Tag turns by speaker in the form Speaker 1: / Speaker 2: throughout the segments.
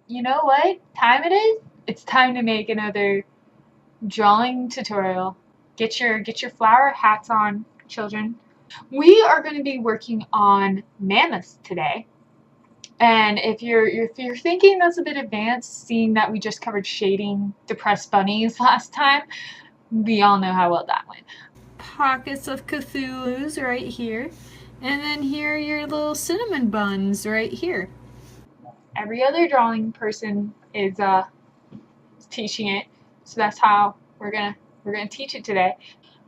Speaker 1: you know what time it is? It's time to make another drawing tutorial. Get your flower hats on, children. We are going to be working on mammoths today. And if you're thinking that's a bit advanced, seeing that we just covered shading depressed bunnies last time, we all know how well that went. Pockets of Cthulhu's right here. And then here are your little cinnamon buns right here. Every other drawing person is teaching it, so that's how we're gonna teach it today.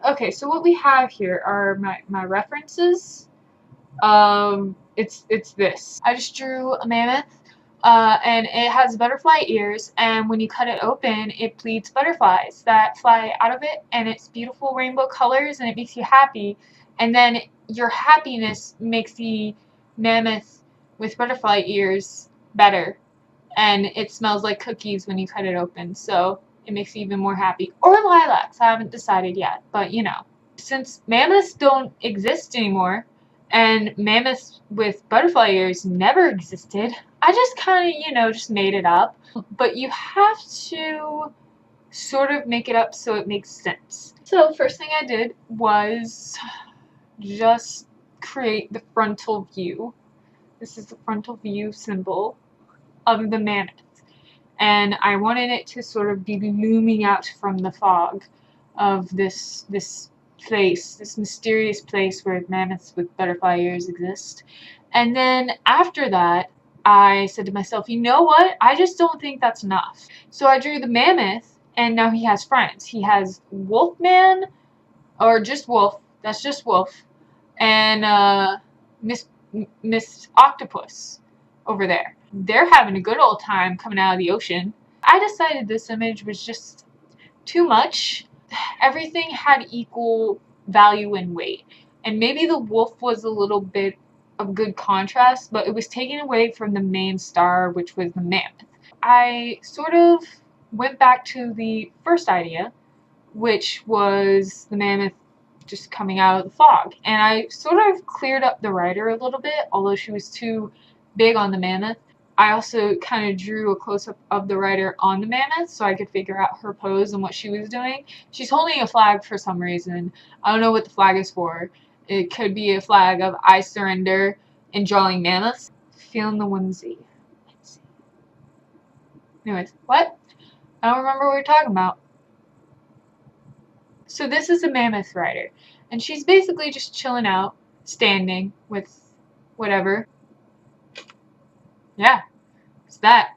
Speaker 1: Okay, so what we have here are my references. It's this. I just drew a mammoth, and it has butterfly ears, and when you cut it open, it bleeds butterflies that fly out of it, and it's beautiful rainbow colors, and it makes you happy, and then your happiness makes the mammoth with butterfly ears better, and it smells like cookies when you cut it open, so it makes you even more happy. Or lilacs, I haven't decided yet, but you know. Since mammoths don't exist anymore, and mammoths with butterfly ears never existed, I just kind of, just made it up. But you have to sort of make it up so it makes sense. So first thing I did was just create the frontal view. This is the frontal view symbol of the mammoth. And I wanted it to sort of be looming out from the fog of this place, this mysterious place where mammoths with butterfly ears exist. And then after that, I said to myself, you know what? I just don't think that's enough. So I drew the mammoth, and now he has friends. He has Wolfman, or just Wolf. That's just Wolf, and Miss Octopus over there. They're having a good old time coming out of the ocean. I decided this image was just too much. Everything had equal value and weight, and maybe the wolf was a little bit of good contrast, but it was taken away from the main star, which was the mammoth. I sort of went back to the first idea, which was the mammoth just coming out of the fog, and I sort of cleared up the writer a little bit, although she was too big on the mammoth. I also kind of drew a close-up of the writer on the mammoth so I could figure out her pose and what she was doing. She's holding a flag for some reason. I don't know what the flag is for. It could be a flag of I surrender in drawing mammoths. Feeling the whimsy. Anyways, what? I don't remember what we're talking about. So this is a mammoth rider, and she's basically just chilling out, standing with whatever. Yeah, it's that.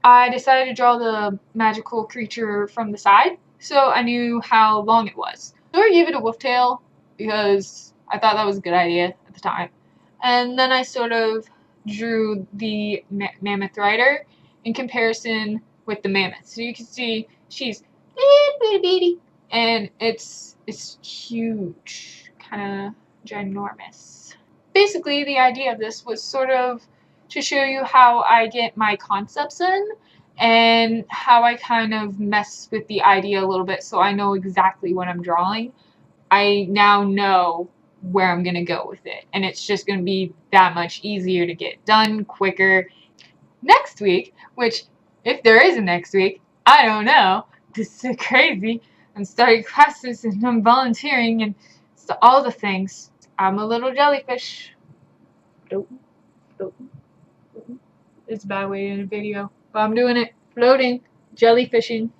Speaker 1: I decided to draw the magical creature from the side, so I knew how long it was. So I gave it a wolf tail because I thought that was a good idea at the time. And then I sort of drew the mammoth rider in comparison with the mammoth. So you can see she's itty bitty, and it's huge, kind of ginormous. Basically, the idea of this was sort of to show you how I get my concepts in and how I kind of mess with the idea a little bit so I know exactly what I'm drawing. I now know where I'm going to go with it, and it's just going to be that much easier to get done quicker. Next week, which if there is a next week, I don't know. This is crazy. I'm starting classes and I'm volunteering and all the things. I'm a little jellyfish. It's a bad way to end a video, but I'm doing it. Floating, jellyfishing.